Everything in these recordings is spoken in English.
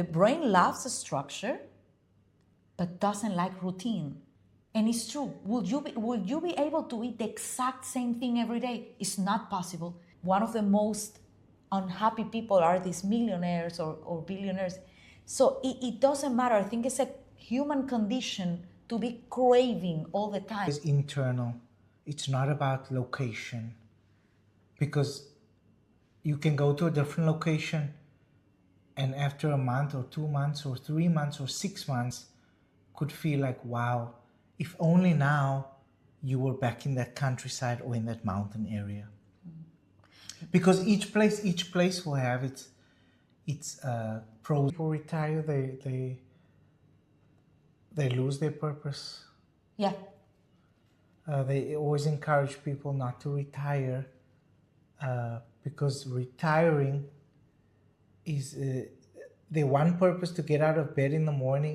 The brain loves structure, but doesn't like routine. And it's true. Would you be able to eat the exact same thing every day? It's not possible. One of the most unhappy people are these millionaires or billionaires. So it doesn't matter. I think it's a human condition to be craving all the time. It's internal. It's not about location. Because you can go to a different location and after a month or 2 months or 3 months or 6 months could feel like, wow, if only now you were back in that countryside or in that mountain area. Because each place will have its pros. People retire, they lose their purpose. Yeah. They always encourage people not to retire because retiring is their one purpose. To get out of bed in the morning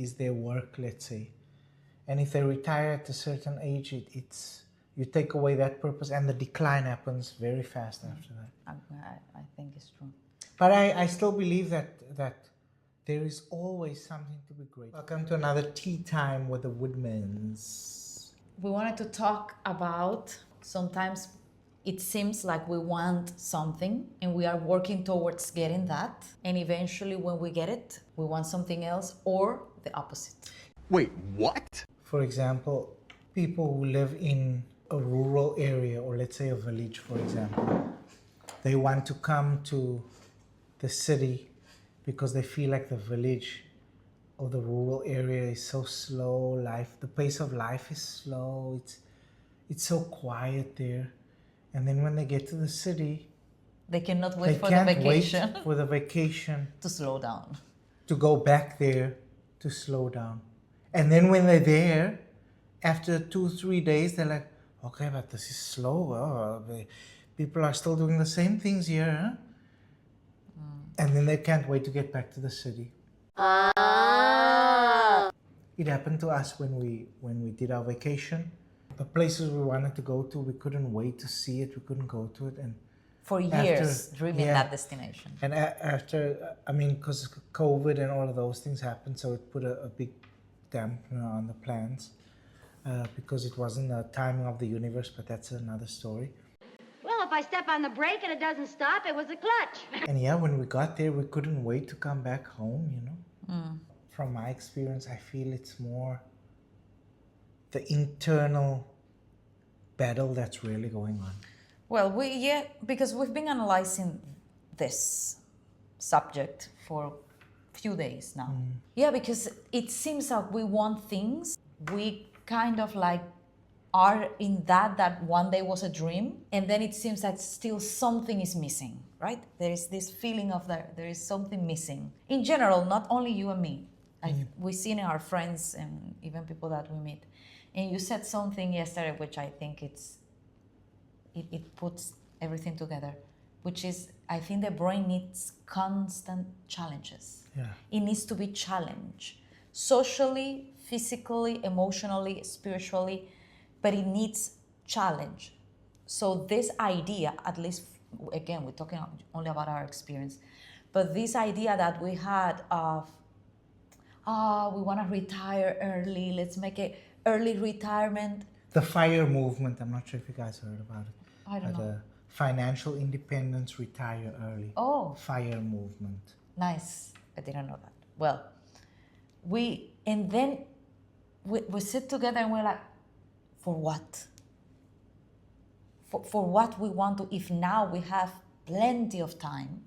is their work, let's say. And if they retire at a certain age, you take away that purpose and the decline happens very fast after that. I think it's true. But I still believe that there is always something to be grateful. Welcome to another tea time with the Woodmans. We wanted to talk about, sometimes it seems like we want something and we are working towards getting that. And eventually when we get it, we want something else or the opposite. Wait, what? For example, people who live in a rural area, or let's say a village, for example, they want to come to the city because they feel like the village or the rural area is so slow. The pace of life is slow. It's so quiet there. And then when they get to the city, They cannot wait they for can't the vacation wait for the vacation to slow down. to go back there to slow down. And then when they're there, after 2-3 days, they're like, okay, but this is slow. People are still doing the same things here. Huh? And then they can't wait to get back to the city. It happened to us when we did our vacation. The places we wanted to go to, we couldn't wait to see it. We couldn't go to it. And For years, dreaming that destination. And after, because COVID and all of those things happened, so it put a big dampener on the plans because it wasn't the timing of the universe, but that's another story. Well, if I step on the brake and it doesn't stop, it was a clutch. And yeah, when we got there, we couldn't wait to come back home, you know. From my experience, I feel it's more the internal battle that's really going on. Well, because we've been analyzing this subject for a few days now. Yeah, because it seems like we want things. We kind of like are in that one day was a dream, and then it seems that still something is missing, right? There is this feeling of there is something missing. In general, not only you and me. We've seen in our friends and even people that we meet. And you said something yesterday, which I think it puts everything together, which is, I think the brain needs constant challenges. Yeah. It needs to be challenged socially, physically, emotionally, spiritually, but it needs challenge. So this idea, at least, again, we're talking only about our experience, but this idea that we had of, we want to retire early, let's make it early retirement. The FIRE movement, I'm not sure if you guys heard about it. I don't know. Financial independence, retire early. Oh. FIRE movement. Nice. I didn't know that. Well, we sit together and we're like, for what? For what we want to, if now we have plenty of time,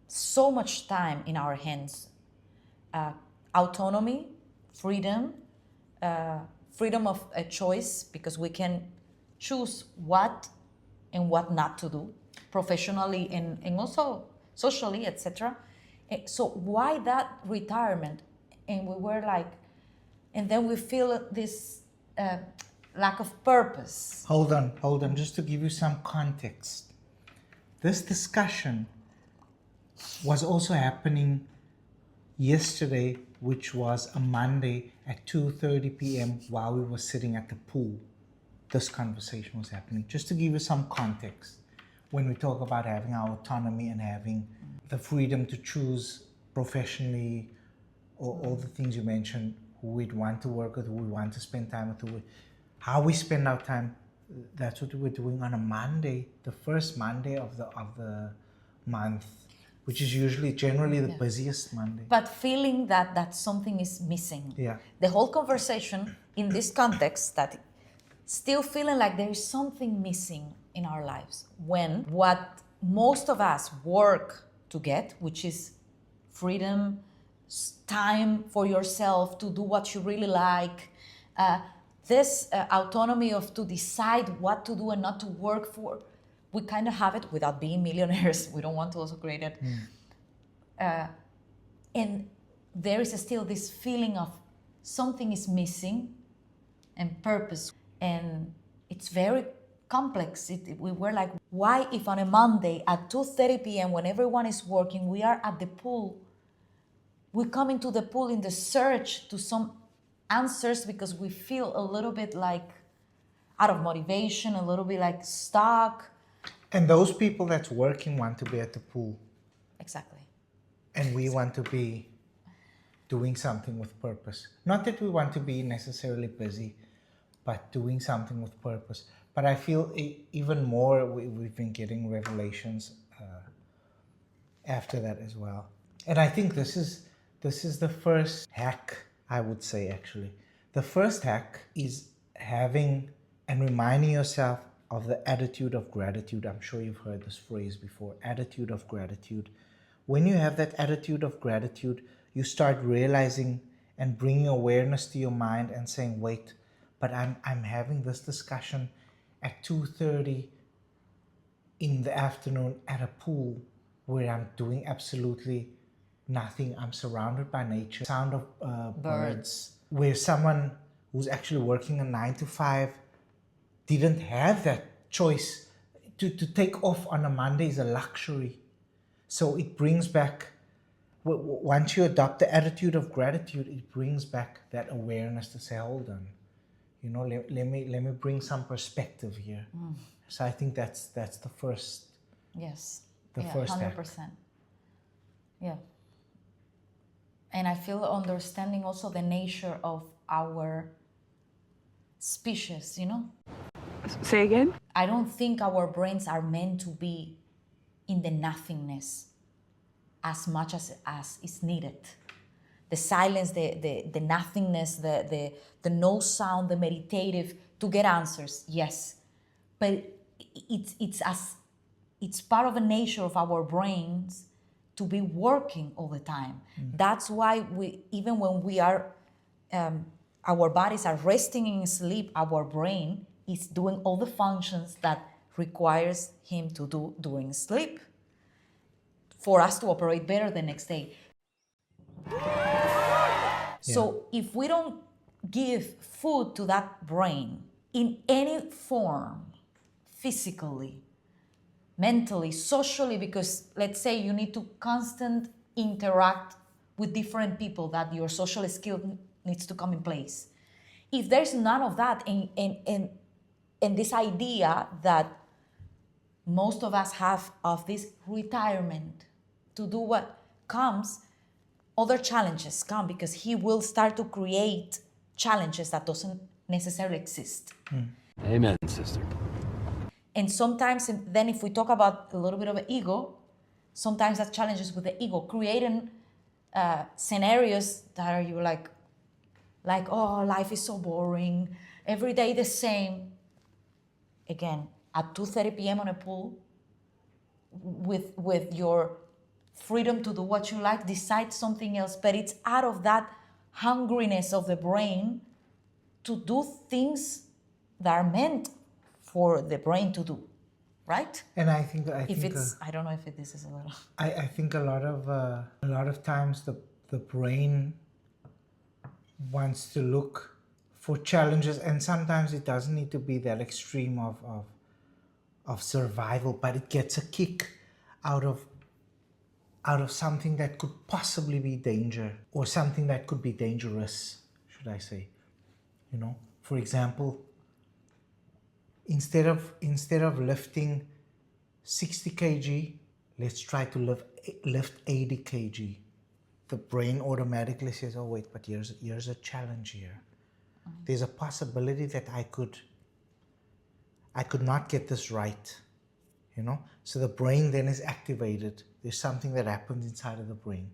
so much time in our hands, autonomy, freedom, freedom of a choice, because we can choose what and what not to do professionally and also socially, etc. So why that retirement? And we were like, and then we feel this lack of purpose. Hold on, just to give you some context. This discussion was also happening yesterday, which was a Monday at 2:30 p.m. while we were sitting at the pool. This conversation was happening. Just to give you some context, when we talk about having our autonomy and having the freedom to choose professionally, or all the things you mentioned, who we'd want to work with, who we want to spend time with, how we spend our time. That's what we're doing on a Monday, the first Monday of the month, which is usually generally the busiest Monday. But feeling that something is missing. Yeah. The whole conversation in this context, that still feeling like there is something missing in our lives, when what most of us work to get, which is freedom, time for yourself to do what you really like, this autonomy of to decide what to do and not to work for, we kind of have it without being millionaires. We don't want to also create it. And there is still this feeling of something is missing and purpose. And it's very complex. We were like, why if on a Monday at 2:30 p.m. when everyone is working, we are at the pool, we come into the pool in the search to some answers because we feel a little bit like out of motivation, a little bit like stuck. And those people that's working want to be at the pool. Exactly. And we want to be doing something with purpose. Not that we want to be necessarily busy, but doing something with purpose. But I feel even more, we've been getting revelations after that as well. And I think this is the first hack, I would say, actually. The first hack is having and reminding yourself of the attitude of gratitude. I'm sure you've heard this phrase before, attitude of gratitude. When you have that attitude of gratitude, you start realizing and bringing awareness to your mind and saying, wait, but I'm having this discussion at 2:30 in the afternoon at a pool where I'm doing absolutely nothing. I'm surrounded by nature, sound of birds, where someone who's actually working a 9 to 5 didn't have that choice. To take off on a Monday is a luxury. So it brings back, once you adopt the attitude of gratitude, it brings back that awareness to say, hold on, let me bring some perspective here. So I think that's the first. Yes. The first 100%. Yeah. And I feel understanding also the nature of our species, Say again? I don't think our brains are meant to be in the nothingness as much as is needed. The silence, the nothingness, the no sound, the meditative, to get answers, yes. But it's part of the nature of our brains to be working all the time. That's why even when we are, our bodies are resting in sleep, our brain is doing all the functions that requires him to do during sleep for us to operate better the next day. So if we don't give food to that brain in any form, physically, mentally, socially, because let's say you need to constant interact with different people, that your social skill needs to come in place. If there's none of that, and this idea that most of us have of this retirement to do what comes, other challenges come, because he will start to create challenges that doesn't necessarily exist. Amen, sister. And sometimes, and then if we talk about a little bit of an ego, sometimes that challenges with the ego, creating scenarios that are you like, oh, life is so boring, every day the same. Again, at 2:30 p.m. on a pool, with your freedom to do what you like, decide something else, but it's out of that hungriness of the brain to do things that are meant for the brain to do, right? And I think I don't know if this is a little. I think a lot of times the brain wants to look for challenges, and sometimes it doesn't need to be that extreme of survival, but it gets a kick out of something that could possibly be danger, or something that could be dangerous, should I say. For example, instead of lifting 60 kg, let's try to lift 80 kg. The brain automatically says, oh wait, but here's a challenge here. There's a possibility that I could not get this right, you know? So the brain then is activated. There's something that happens inside of the brain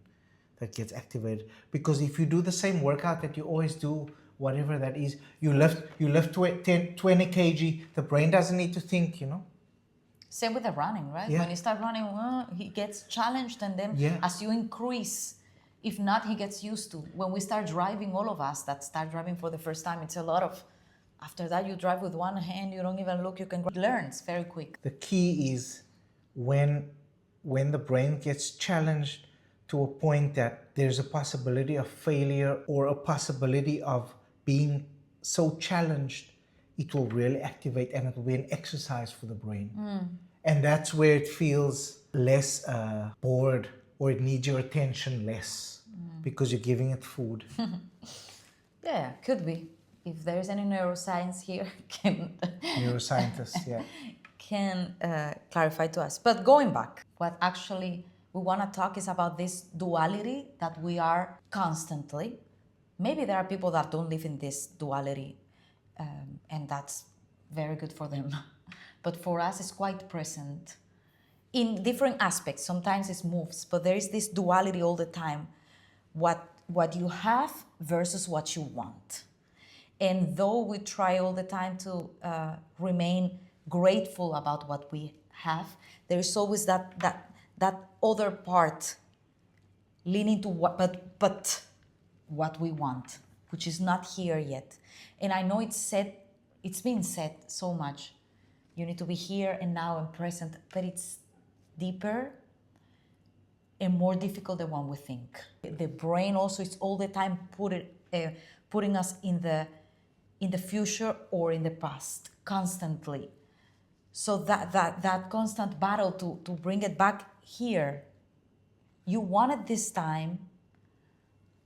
that gets activated. Because if you do the same workout that you always do, whatever that is, you lift 20 kg, the brain doesn't need to think, you know? Same with the running, right? Yeah. When you start running, he gets challenged, and then Yeah. as you increase, if not, he gets used to. When we start driving, all of us that start driving for the first time, it's a lot of, after that you drive with one hand, you don't even look, you can learn very quick. The key is when the brain gets challenged to a point that there's a possibility of failure or a possibility of being so challenged, it will really activate, and it will be an exercise for the brain. And that's where it feels less bored, or it needs your attention less because you're giving it food. Yeah, could be. If there's any neuroscience here, Neuroscientists, yeah. can clarify to us. But going back, what actually we want to talk is about this duality that we are constantly. Maybe there are people that don't live in this duality, and that's very good for them. But for us, it's quite present in different aspects. Sometimes it moves, but there is this duality all the time. What you have versus what you want. And though we try all the time to remain grateful about what we have, there is always that other part leaning to but what we want, which is not here yet. And I know it's been said so much. You need to be here and now and present, but it's deeper and more difficult than one would think. The brain also is all the time putting us in the future or in the past, constantly. So that constant battle to bring it back here, you wanted this time,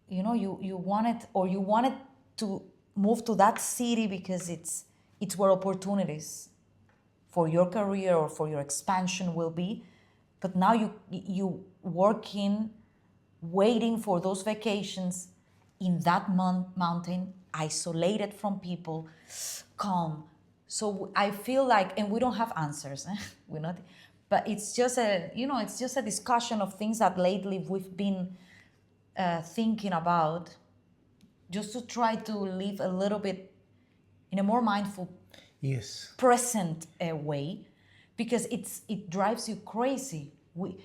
you know, you wanted to move to that city because it's where opportunities for your career or for your expansion will be. But now you working, waiting for those vacations in that mountain, isolated from people, calm. So I feel like, and we don't have answers, we're not, but it's just a discussion of things that lately we've been thinking about, just to try to live a little bit in a more mindful, Yes. present way, because it drives you crazy. We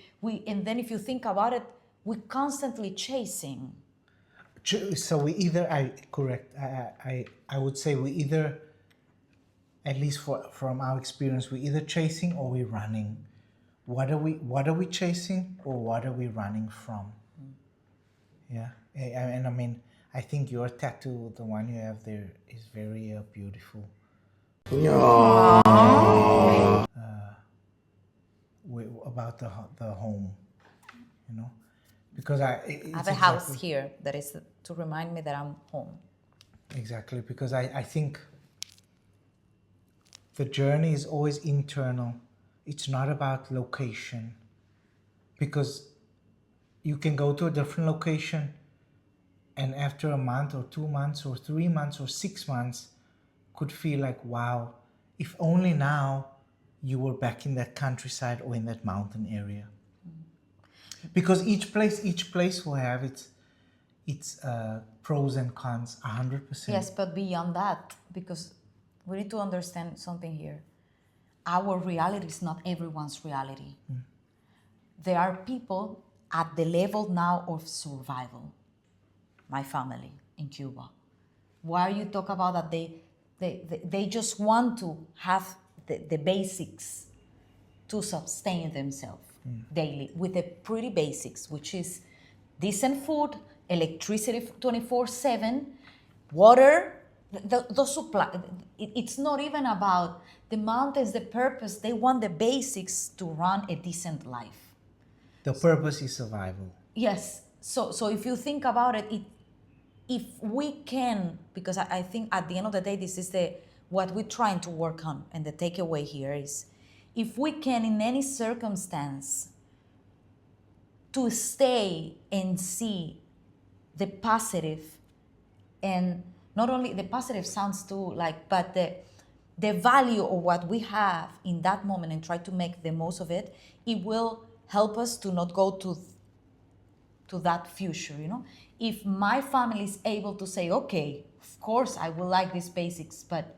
and then if you think about it, we're constantly chasing. So we either, I would say we either, at least from our experience, we either chasing or we running. What are we chasing, or what are we running from? Yeah, and I mean, I think your tattoo, the one you have there, is very beautiful. About the home, you know, because I have a house here that is to remind me that I'm home. Exactly, because I think the journey is always internal. It's not about location, because you can go to a different location and after a month or 2 months or 3 months or 6 months could feel like, wow, if only now you were back in that countryside or in that mountain area. Because each place will have its pros and cons, 100%. Yes, but beyond that, because we need to understand something here. Our reality is not everyone's reality. There are people at the level now of survival. My family in Cuba. Why you talk about that they just want to have the basics to sustain themselves daily with the pretty basics, which is decent food, electricity 24/7, water, the supply. It's not even about the mountains, the purpose. They want the basics to run a decent life. The purpose is survival. Yes. So if you think about it, if we can, because I think at the end of the day, this is what we're trying to work on, and the takeaway here is, if we can in any circumstance to stay and see the positive, and not only the positive sounds too like, but the value of what we have in that moment, and try to make the most of it, it will help us to not go to that future, you know. If my family is able to say, okay, of course I will like these basics, but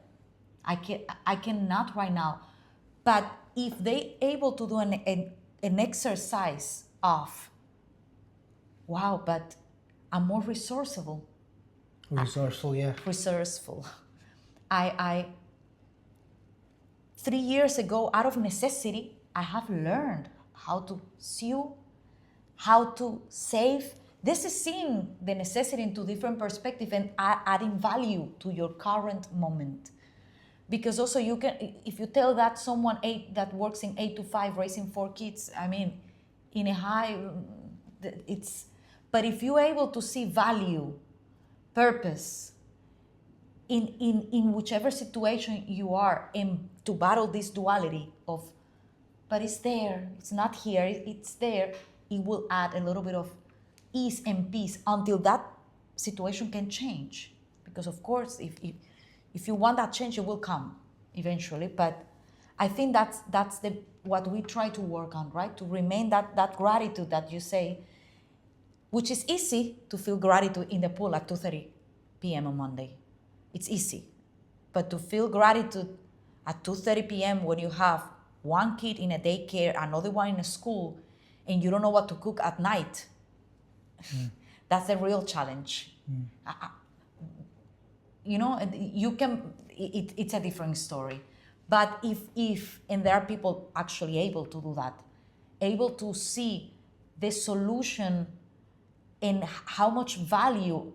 I cannot right now. But if they able to do an exercise of, wow, but I'm more resourceful. Yeah. Resourceful. I 3 years ago, out of necessity, I have learned how to sew, how to save. This is seeing the necessity into different perspective and adding value to your current moment. Because also you can, if you tell that someone that works in 8 to 5 raising 4 kids, I mean, in a high, it's, but if you're able to see value, purpose, in whichever situation you are in, to battle this duality of, but it's there, it's not here, it's there, it will add a little bit of ease and peace until that situation can change. Because of course, if you want that change, it will come eventually. But I think that's what we try to work on, right? To remain that gratitude that you say, which is easy to feel gratitude in the pool at 2:30 p.m. on Monday. It's easy. But to feel gratitude at 2:30 p.m. when you have one kid in a daycare, another one in a school, and you don't know what to cook at night, that's a real challenge. You know, you can, it's a different story. But if and there are people actually able to do that, able to see the solution and how much value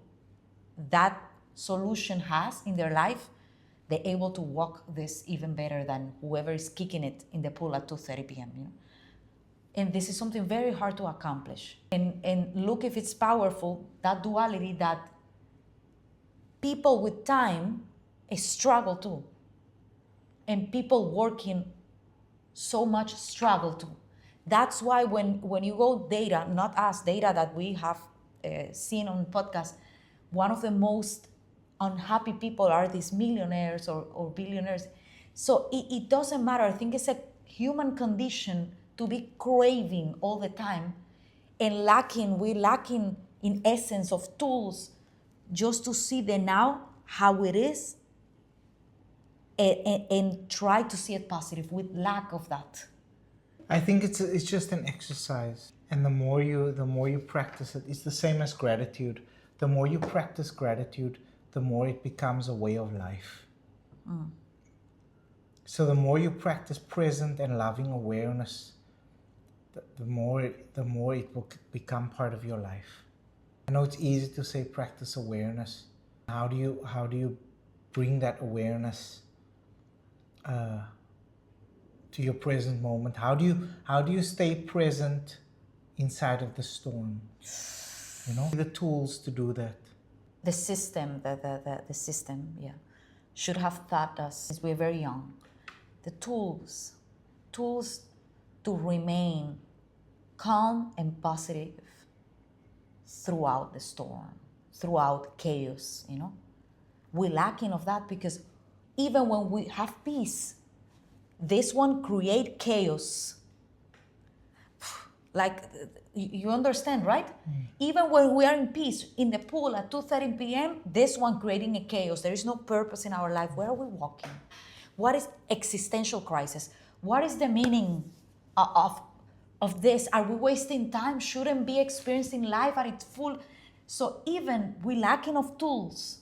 that solution has in their life, they're able to walk this even better than whoever is kicking it in the pool at 2:30 p.m. You know? And this is something very hard to accomplish. And look if it's powerful, that duality that people with time struggle too. And people working so much struggle too. That's why when you go data, not us, data that we have seen on podcasts, one of the most unhappy people are these millionaires or billionaires. So it doesn't matter. I think it's a human condition to be craving all the time and we're lacking in essence of tools just to see the now, how it is, and try to see it positive with lack of that. I think it's just an exercise, and the more you practice it, it's the same as gratitude. The more you practice gratitude, the more it becomes a way of life. So the more you practice present and loving awareness, the more it will become part of your life. I know it's easy to say practice awareness. How do you bring that awareness to your present moment? How do you stay present inside of the storm? You know, the tools to do that. The system, the system, yeah, should have taught us since we're very young. The tools to remain calm and positive throughout the storm, throughout chaos, you know. We're lacking of that because even when we have peace, this one create chaos. Like, you understand, right? Even when we are in peace, in the pool at 2:30 p.m., this one creating a chaos. There is no purpose in our life. Where are we walking? What is existential crisis? What is the meaning of this? Are we wasting time? Shouldn't be experiencing life at its full. So even we lacking of tools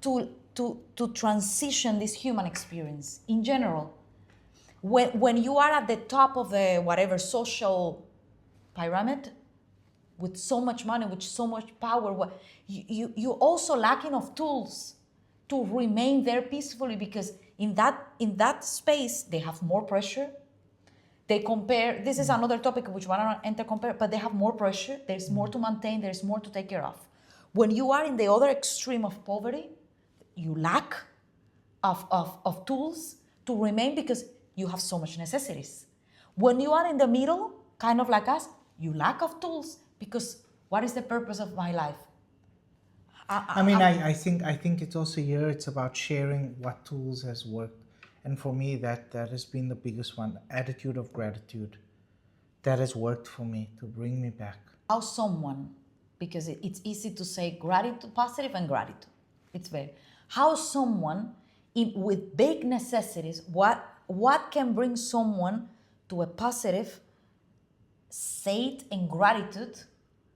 to transition this human experience in general. When you are at the top of the whatever social pyramid with so much money, with so much power, you also lacking of tools to remain there peacefully, because in that space they have more pressure. They compare, this is another topic which I don't enter compare, but they have more pressure, there's more to maintain, there's more to take care of. When you are in the other extreme of poverty, you lack of tools to remain because you have so much necessities. When you are in the middle, kind of like us, You lack of tools because what is the purpose of my life? I think it's also here. It's about sharing what tools has worked, and for me that has been the biggest one. Attitude of gratitude. That has worked for me to bring me back. How someone, because it's easy to say gratitude, positive and gratitude. It's very how someone with big necessities. What can bring someone to a positive state and gratitude?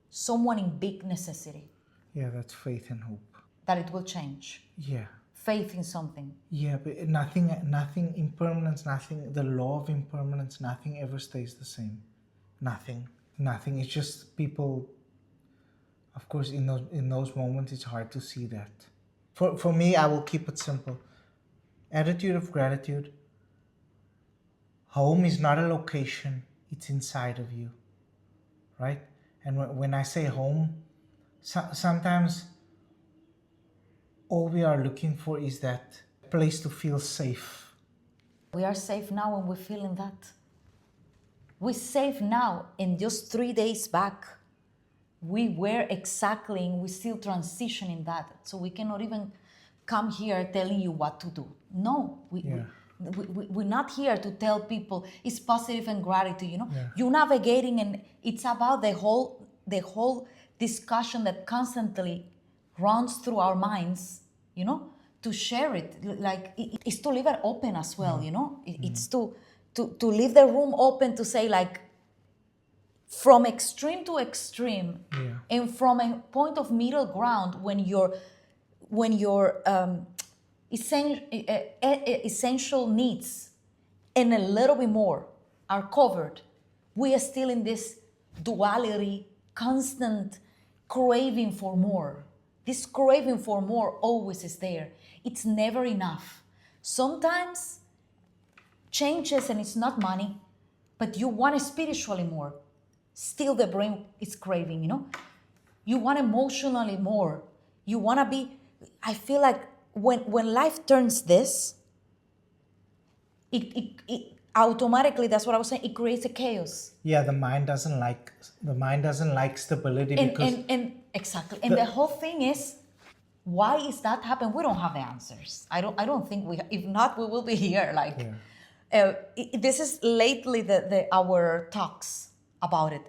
Someone in big necessity. Yeah, that's faith and hope. That it will change. Yeah. Faith in something. Yeah, but nothing impermanence, nothing, the law of impermanence, nothing ever stays the same. Nothing. It's just people, of course, in those moments, it's hard to see that. For me, I will keep it simple. Attitude of gratitude. Home is not a location, it's inside of you, right? And when I say home, sometimes all we are looking for is that place to feel safe. We are safe now and we're feeling that. We're safe now, and just 3 days back, we were exactly, and we're still transitioning that. So we cannot even come here telling you what to do. No, we're not here to tell people it's positive and gratitude, You're navigating, and it's about the whole discussion that constantly runs through our minds, to share it. Like it's to leave it open as well, It's to leave the room open to say, like, from extreme to extreme, and from a point of middle ground when your essential needs and a little bit more are covered, we are still in this duality, constant craving for more. This craving for more always is there. It's never enough. Sometimes changes and it's not money, but you want spiritually more. Still the brain is craving, You want emotionally more. You want to be, I feel like when life turns this, it automatically, that's what I was saying, it creates a chaos. Yeah, the mind doesn't like stability because Exactly. And the whole thing is, why is that happening? We don't have the answers. I don't think if not, we will be here. This is lately our talks about it.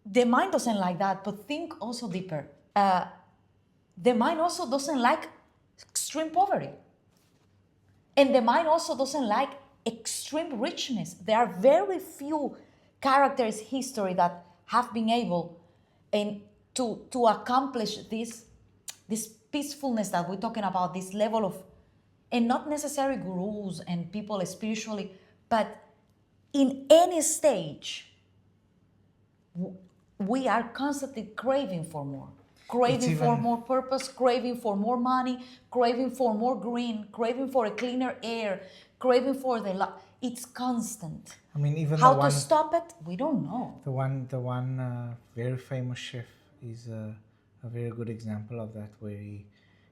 The mind doesn't like that, but think also deeper. The mind also doesn't like extreme poverty. And the mind also doesn't like extreme richness. There are very few characters in history that have been able to accomplish this peacefulness that we're talking about, this level of, and not necessarily gurus and people spiritually, but in any stage, we are constantly craving for more. Craving for more purpose, craving for more money, craving for more green, craving for a cleaner air, craving for it's constant. I mean, even how to stop it, we don't know. The one very famous chef is a very good example of that, where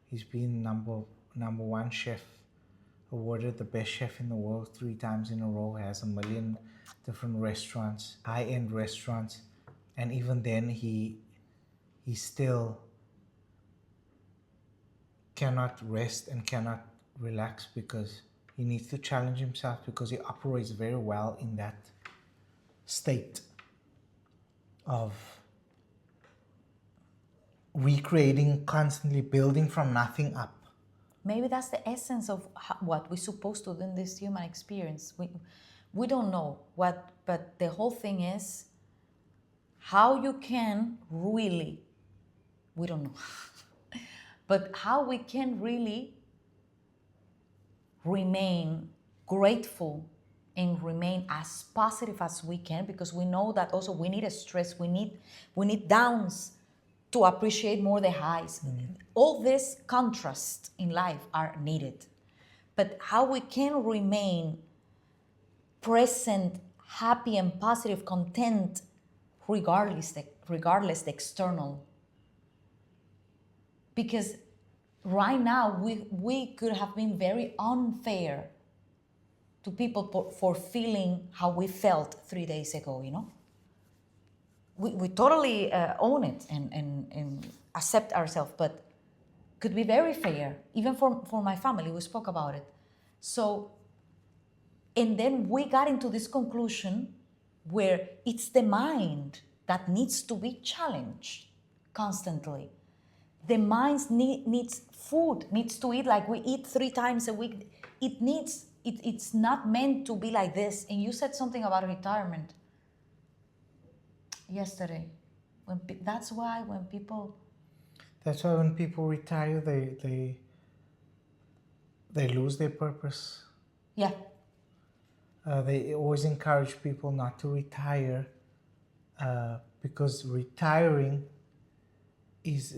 he's been number one chef, awarded the best chef in the world 3 times in a row, has 1 million different restaurants, high-end restaurants, and even then he still cannot rest and cannot relax because he needs to challenge himself, because he operates very well in that state of recreating, constantly building from nothing up. Maybe that's the essence of what we're supposed to do in this human experience. We don't know what, but the whole thing is how you can really, we don't know, but how we can really remain grateful and remain as positive as we can, because we know that also we need a stress, we need downs to appreciate more the highs. All this contrast in life are needed. But how we can remain present, happy and positive, content, regardless the external. Because right now we could have been very unfair to people for feeling how we felt 3 days ago, we totally own it and accept ourselves, but could be very fair, even for my family. We spoke about it. So, and then we got into this conclusion where it's the mind that needs to be challenged constantly. The mind needs food, needs to eat like we eat 3 times a week. It's not meant to be like this. And you said something about retirement yesterday. That's why when people retire, they lose their purpose. Yeah. They always encourage people not to retire because retiring is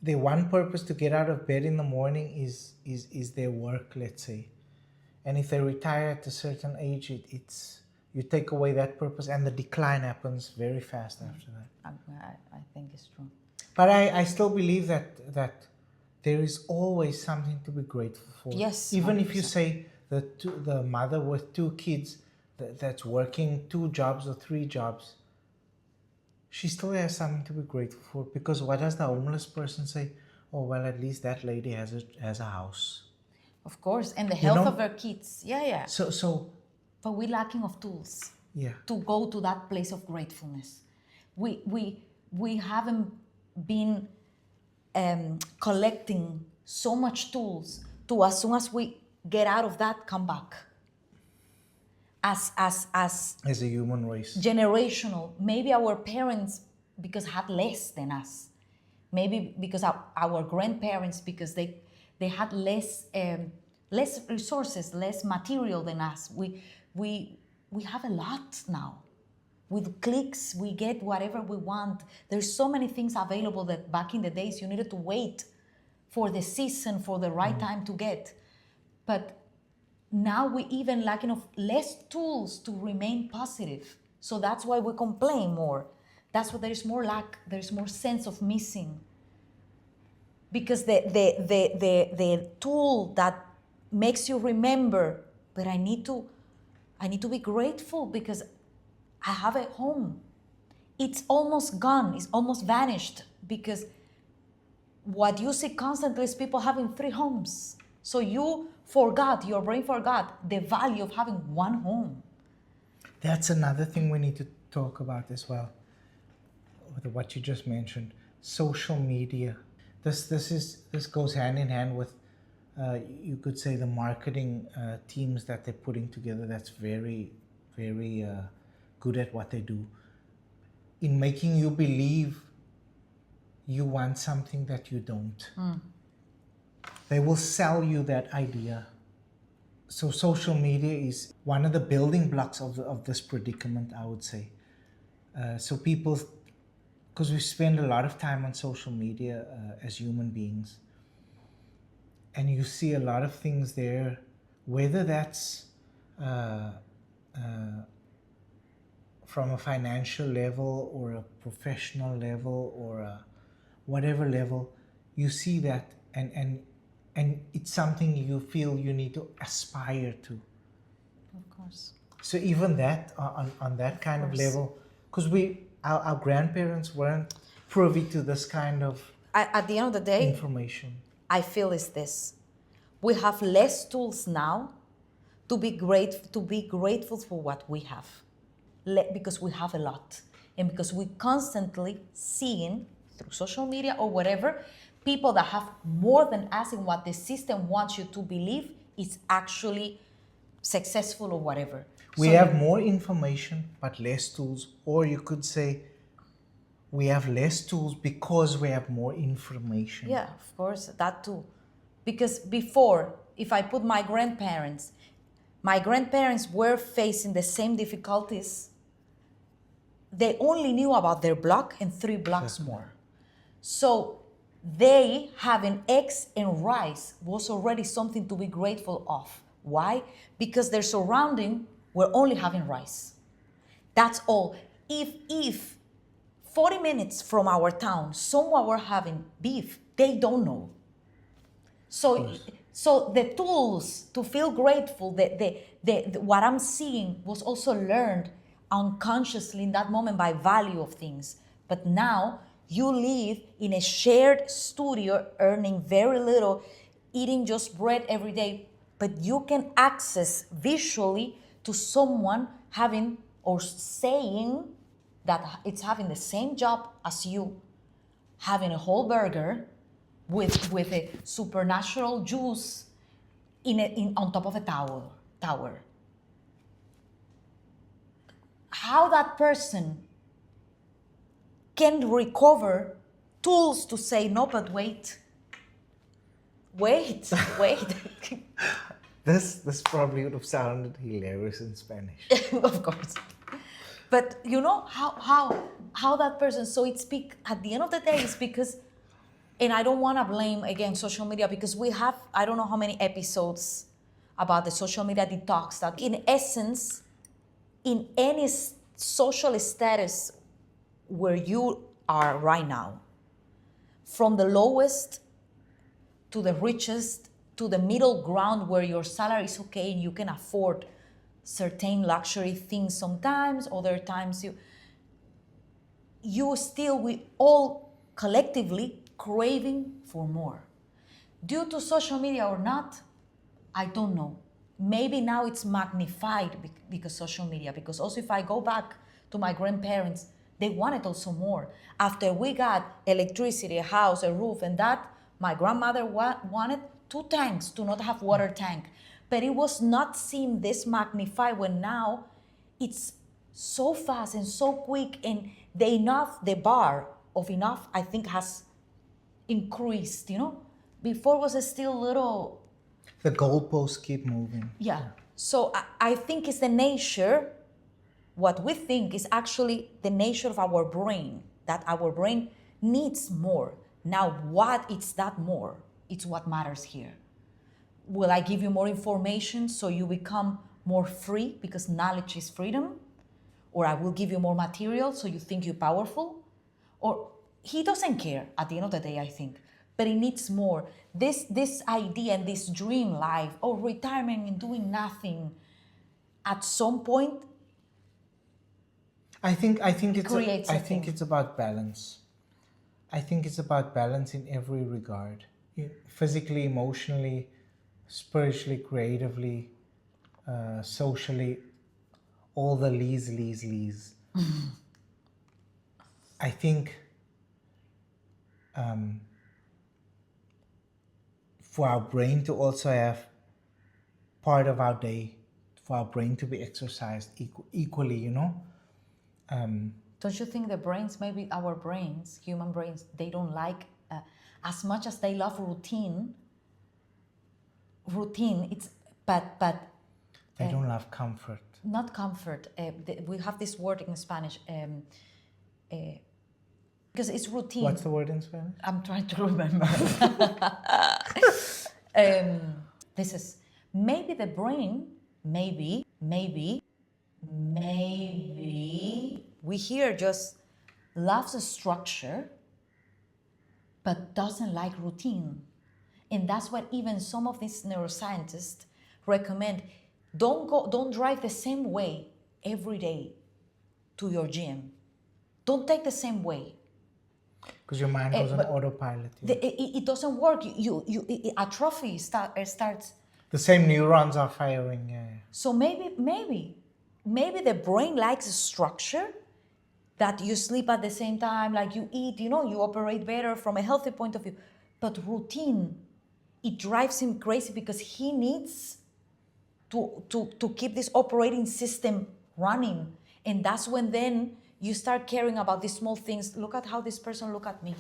their one purpose to get out of bed in the morning is their work, let's say. And if they retire at a certain age, it's you take away that purpose, and the decline happens very fast after that. I think it's true. But I still believe that there is always something to be grateful for. Yes, Even 100%. if you say the mother with 2 kids that's working 2 jobs or 3 jobs, she still has something to be grateful for. Because what does the homeless person say? Oh, well, at least that lady has a house. Of course, and the health of her kids. Yeah. So But we're lacking of tools. Yeah. To go to that place of gratefulness. We haven't been collecting so much tools to, as soon as we get out of that, come back. As as a human race. Generational. Maybe our parents, because had less than us. Maybe because our grandparents, because they had less resources, less material than us. We have a lot now. With clicks, we get whatever we want. There's so many things available that back in the days you needed to wait for the season, for the right time to get. But now we even lacking of less tools to remain positive. So that's why we complain more. That's why there is more lack. There's more sense of missing. Because the tool that makes you remember, but I need to be grateful because I have a home. It's almost gone. It's almost vanished because what you see constantly is people having 3 homes. So your brain forgot the value of having one home. That's another thing we need to talk about as well. With what you just mentioned, social media. This goes hand in hand with, you could say, the marketing teams that they're putting together. That's very, very good at what they do. In making you believe you want something that you don't. They will sell you that idea. So social media is one of the building blocks of this predicament, I would say. So people, because we spend a lot of time on social media as human beings, and you see a lot of things there, whether that's from a financial level or a professional level or a whatever level, you see that and it's something you feel you need to aspire to. Of course. So even that, on that kind of level, because our grandparents weren't privy to this kind of At the end of the day, information. I feel is this: we have less tools now to be grateful for what we have, because we have a lot, and because we constantly seeing through social media or whatever people that have more than us in what the system wants you to believe is actually successful or whatever. We have more information but less tools, or you could say we have less tools because we have more information. Yeah, of course, that too. Because before, if I put my grandparents were facing the same difficulties. They only knew about their block and 3 blocks more. So they having eggs and rice was already something to be grateful of. Why? Because their surrounding were only having rice. That's all. If 40 minutes from our town, someone were having beef, they don't know. So the tools to feel grateful, what I'm seeing was also learned unconsciously in that moment by value of things. But now you live in a shared studio, earning very little, eating just bread every day, but you can access visually to someone having or saying that it's having the same job as you, having a whole burger with a supernatural juice on top of a tower. How that person can recover tools to say, no, but wait. This probably would have sounded hilarious in Spanish. Of course. But you know how that person, so it's at the end of the day, it's because, and I don't want to blame again social media, because we have, I don't know how many episodes about the social media detox, that in essence, in any social status where you are right now, from the lowest to the richest to the middle ground where your salary is okay and you can afford certain luxury things sometimes, other times we all collectively craving for more. Due to social media or not, I don't know. Maybe now it's magnified because social media, because also if I go back to my grandparents, they wanted also more. After we got electricity, a house, a roof, and that, my grandmother wanted 2 tanks to not have water tank. But it was not seen this magnified when now it's so fast and so quick, and the bar of enough, I think, has increased, Before was still little. The goalposts keep moving. Yeah. So I think it's the nature, what we think is actually the nature of our brain, that our brain needs more. Now, what is that more? It's what matters here. Will I give you more information so you become more free because knowledge is freedom? Or I will give you more material so you think you're powerful? Or he doesn't care at the end of the day, I think. But he needs more. This idea and this dream life of retirement and doing nothing, at some point, I think creates it's about balance. I think it's about balance in every regard. Physically, emotionally, spiritually, creatively, socially, all the lees. I think for our brain to also have part of our day, for our brain to be exercised equally, Don't you think the brains, maybe our brains, human brains, they don't like, as much as they love routine, but they don't love comfort. not comfort. We have this word in Spanish, because it's routine. What's the word in Spanish? I'm trying to remember. This is maybe the brain, maybe we hear just loves a structure but doesn't like routine. And that's what even some of these neuroscientists recommend. Don't drive the same way every day to your gym. Don't take the same way. Because your mind goes on autopilot. Yeah. It doesn't work. Atrophy starts. The same neurons are firing. Yeah. So maybe the brain likes a structure, that you sleep at the same time, like you eat, you operate better from a healthy point of view. But routine, it drives him crazy because he needs to keep this operating system running. And that's when then you start caring about these small things. Look at how this person looked at me.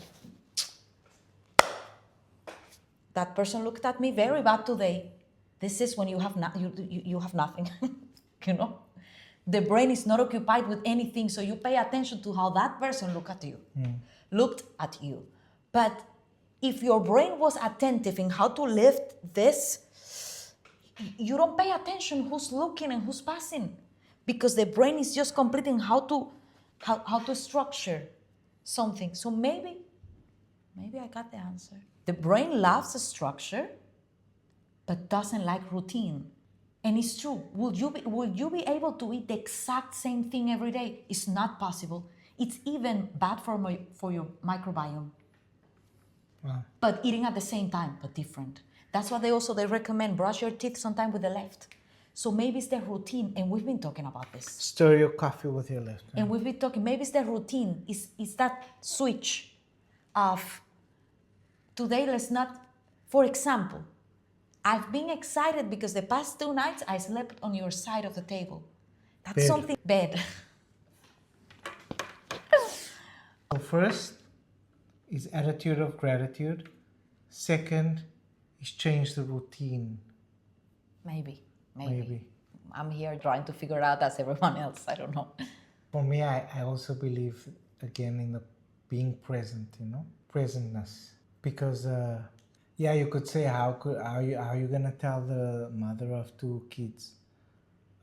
That person looked at me very bad today. This is when you have you have nothing, The brain is not occupied with anything, so you pay attention to how that person looked at you. But if your brain was attentive in how to lift this, you don't pay attention who's looking and who's passing, because the brain is just completing how to structure something. So maybe I got the answer. The brain loves a structure, but doesn't like routine. And it's true. Will you be able to eat the exact same thing every day? It's not possible. It's even bad for your microbiome. Wow. But eating at the same time, but different. That's why they recommend brush your teeth sometime with the left. So maybe it's the routine, and we've been talking about this. Stir your coffee with your left hand. And we've been talking, maybe it's the routine, it's that switch of today let's not, for example, I've been excited because the past 2 nights I slept on your side of the table. That's Bed. something, bed. So first is attitude of gratitude. Second is change the routine. Maybe. Maybe. I'm here trying to figure out as everyone else, I don't know. For me, I also believe again in the being present, presentness. Because you could say how you gonna tell the mother of 2 kids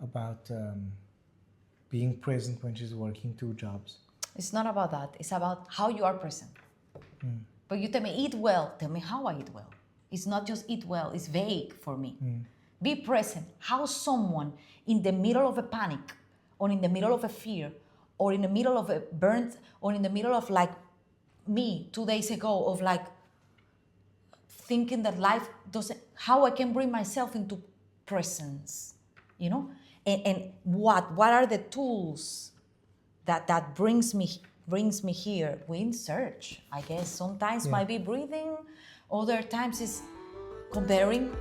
about being present when she's working 2 jobs? It's not about that, it's about how you are present. But you tell me eat well, tell me how I eat well. It's not just eat well, it's vague for me. Be present. How someone in the middle of a panic, or in the middle of a fear, or in the middle of a burnt, or in the middle of like me 2 days ago, of like thinking that life doesn't, how I can bring myself into presence, And what are the tools that brings me here? We in search, I guess. Sometimes might be breathing, other times is comparing.